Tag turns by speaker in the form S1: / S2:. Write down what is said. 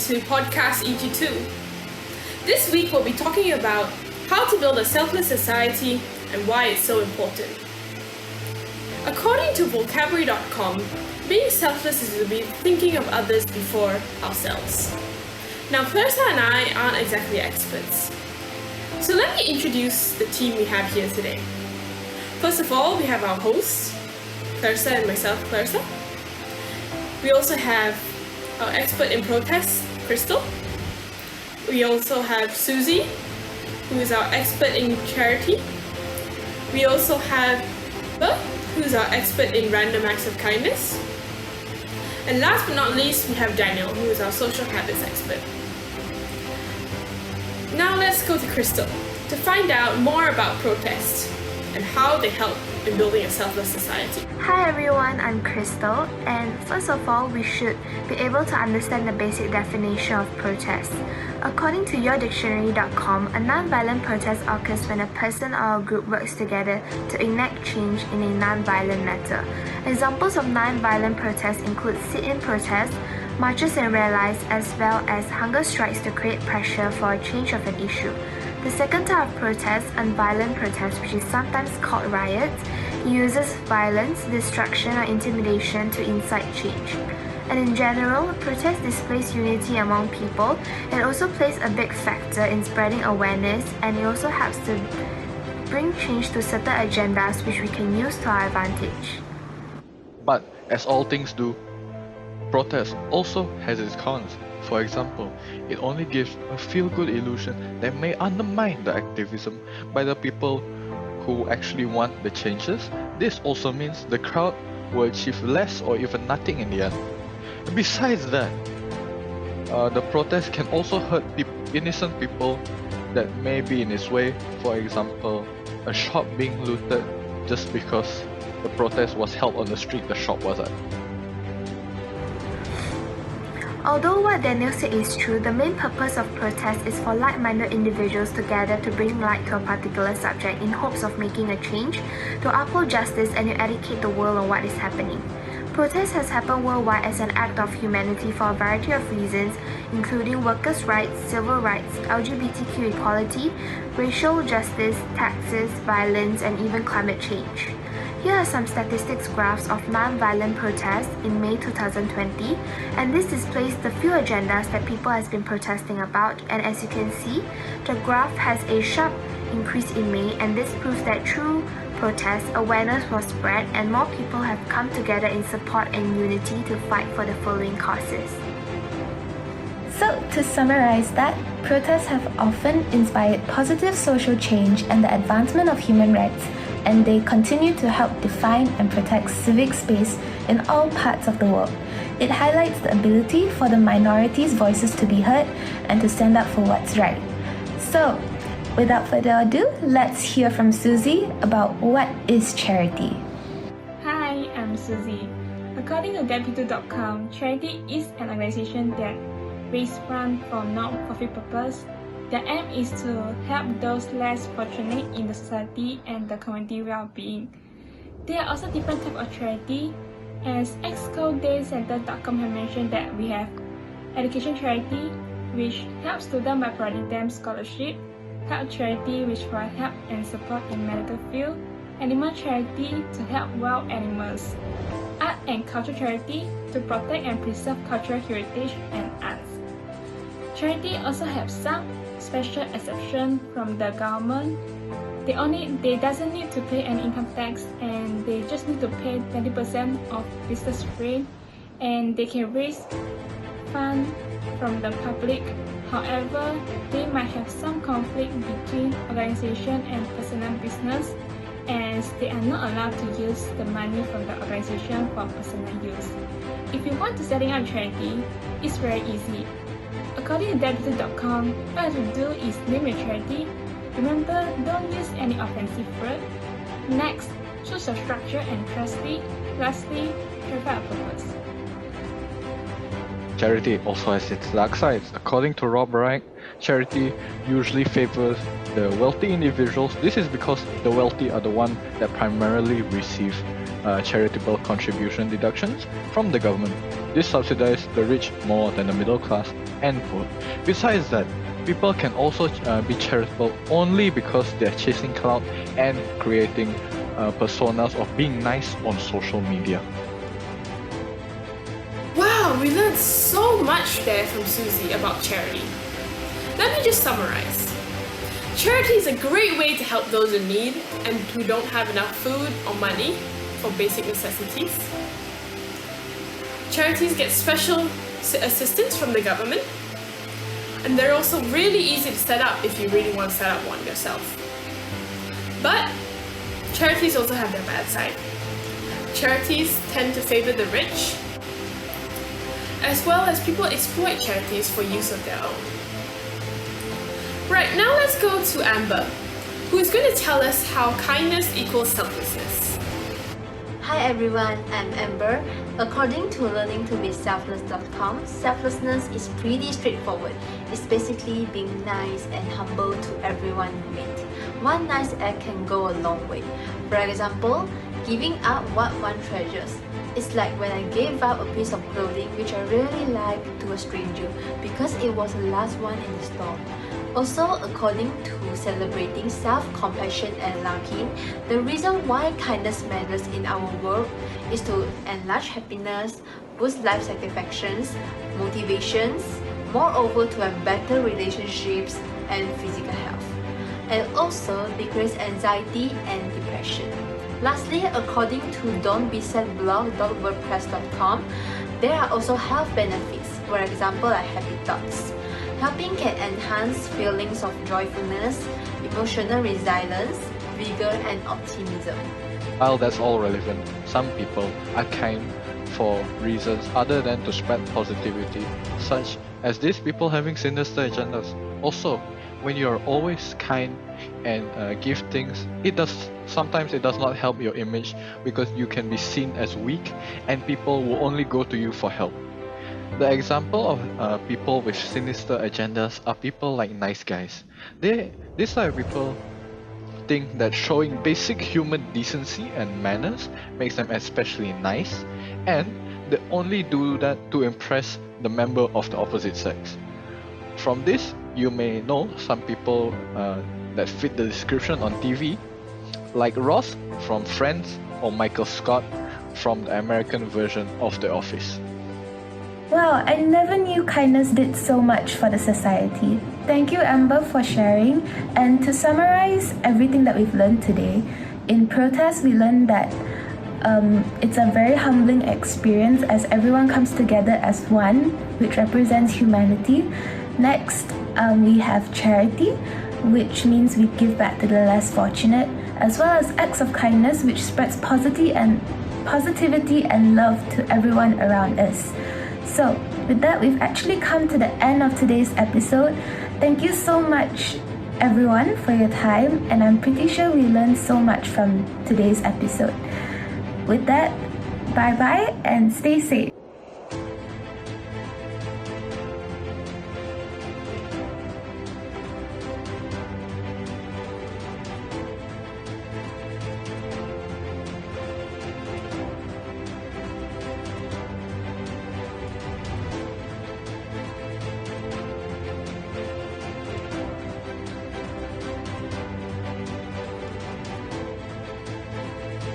S1: to podcast EG2. This week we'll be talking about how to build a selfless society and why it's so important. According to vocabulary.com, being selfless is to be thinking of others before ourselves. Now, Clarissa and I aren't exactly experts. So let me introduce the team we have here today. First of all, we have our hosts, Clarissa and myself, Clarissa. We also have our expert in protest, Crystal. We also have Susie, who is our expert in charity. We also have Be, who is our expert in random acts of kindness. And last but not least, we have Daniel, who is our social habits expert. Now let's go to Crystal to find out more about protests and how they help in building a selfless society.
S2: Hi everyone, I'm Crystal, and first of all, we should be able to understand the basic definition of protest. According to yourdictionary.com, a non-violent protest occurs when a person or a group works together to enact change in a non-violent manner. Examples of non-violent protests include sit-in protests, marches and rallies, as well as hunger strikes to create pressure for a change of an issue. The second type of protest, unviolent protest, which is sometimes called riots, uses violence, destruction, or intimidation to incite change. And in general, protest displays unity among people. It also plays a big factor in spreading awareness, and it also helps to bring change to certain agendas which we can use to our advantage.
S3: But as all things do, protest also has its cons. For example, it only gives a feel-good illusion that may undermine the activism by the people who actually want the changes. This also means the crowd will achieve less or even nothing in the end. Besides that, the protest can also hurt innocent people that may be in its way. For example, a shop being looted just because the protest was held on the street the shop was at.
S2: Although what Daniel said is true, the main purpose of protest is for like-minded individuals to gather to bring light to a particular subject in hopes of making a change, to uphold justice, and to educate the world on what is happening. Protest has happened worldwide as an act of humanity for a variety of reasons, including workers' rights, civil rights, LGBTQ equality, racial justice, taxes, violence, and even climate change. Here are some statistics graphs of non-violent protests in May 2020, and this displays the few agendas that people has been protesting about, and as you can see, the graph has a sharp increase in May, and this proves that through protests, awareness was spread and more people have come together in support and unity to fight for the following causes.
S4: So, to summarize that, protests have often inspired positive social change and the advancement of human rights, and they continue to help define and protect civic space in all parts of the world. It highlights the ability for the minorities' voices to be heard and to stand up for what's right. So, without further ado, let's hear from Susie about what is charity.
S5: Hi, I'm Susie. According to deputy.com, charity is an organization that raises funds for non-profit purpose. Their aim is to help those less fortunate in the society and the community well-being. There are also different types of charity. As excoldaycenter.com has mentioned that we have education charity, which helps students by providing them scholarship, health charity, which provides help and support in medical field, animal charity to help wild animals, art and culture charity to protect and preserve cultural heritage and arts. Charity also have some special exception from the government. They doesn't need to pay any income tax, and they just need to pay 20% of business rate, and they can raise funds from the public. However, they might have some conflict between organization and personal business, as they are not allowed to use the money from the organization for personal use. If you want to set up charity, it's very easy. According to deputy.com, what you have to do is name your charity. Remember, don't use any offensive word. Next, choose your structure and trustee. Lastly, clarify a purpose.
S3: Charity also has its dark sides. According to Rob Wright, charity usually favors the wealthy individuals. This is because the wealthy are the ones that primarily receive charitable contribution deductions from the government. This subsidizes the rich more than the middle class and poor. Besides that, people can also be charitable only because they're chasing clout and creating personas of being nice on social media.
S1: Wow, we learned so much there from Susie about charity. Let me just summarize. Charity is a great way to help those in need and who don't have enough food or money for basic necessities. Charities get special assistance from the government, and they're also really easy to set up if you really want to set up one yourself. But charities also have their bad side. Charities tend to favor the rich, as well as people exploit charities for use of their own. Right, now let's go to Amber, who is going to tell us how kindness equals selflessness.
S6: Hi everyone, I'm Amber. According to learningtobeselfless.com, selflessness is pretty straightforward. It's basically being nice and humble to everyone you meet. One nice act can go a long way. For example, giving out what one treasures. It's like when I gave out a piece of clothing which I really liked to a stranger because it was the last one in the store. Also, according to celebrating self-compassion and loving, the reason why kindness matters in our world is to enlarge happiness, boost life satisfactions, motivations, moreover to have better relationships and physical health, and also decrease anxiety and depression. Lastly, according to don'tbesadblog.wordpress.com, there are also health benefits, for example like happy thoughts. Helping can enhance feelings of joyfulness, emotional resilience, vigor, and optimism.
S3: While that's all relevant, some people are kind for reasons other than to spread positivity, such as these people having sinister agendas. Also, when you're always kind and give things, sometimes it does not help your image because you can be seen as weak and people will only go to you for help. The example of people with sinister agendas are people like nice guys. These type of people think that showing basic human decency and manners makes them especially nice, and they only do that to impress the member of the opposite sex. From this, you may know some people that fit the description on TV, like Ross from Friends or Michael Scott from the American version of The Office.
S4: Wow, I never knew kindness did so much for the society. Thank you, Amber, for sharing. And to summarize everything that we've learned today, in protest we learned that it's a very humbling experience as everyone comes together as one, which represents humanity. Next, we have charity, which means we give back to the less fortunate, as well as acts of kindness, which spreads positivity and love to everyone around us. So, with that, we've actually come to the end of today's episode. Thank you so much, everyone, for your time, and I'm pretty sure we learned so much from today's episode. With that, bye-bye and stay safe.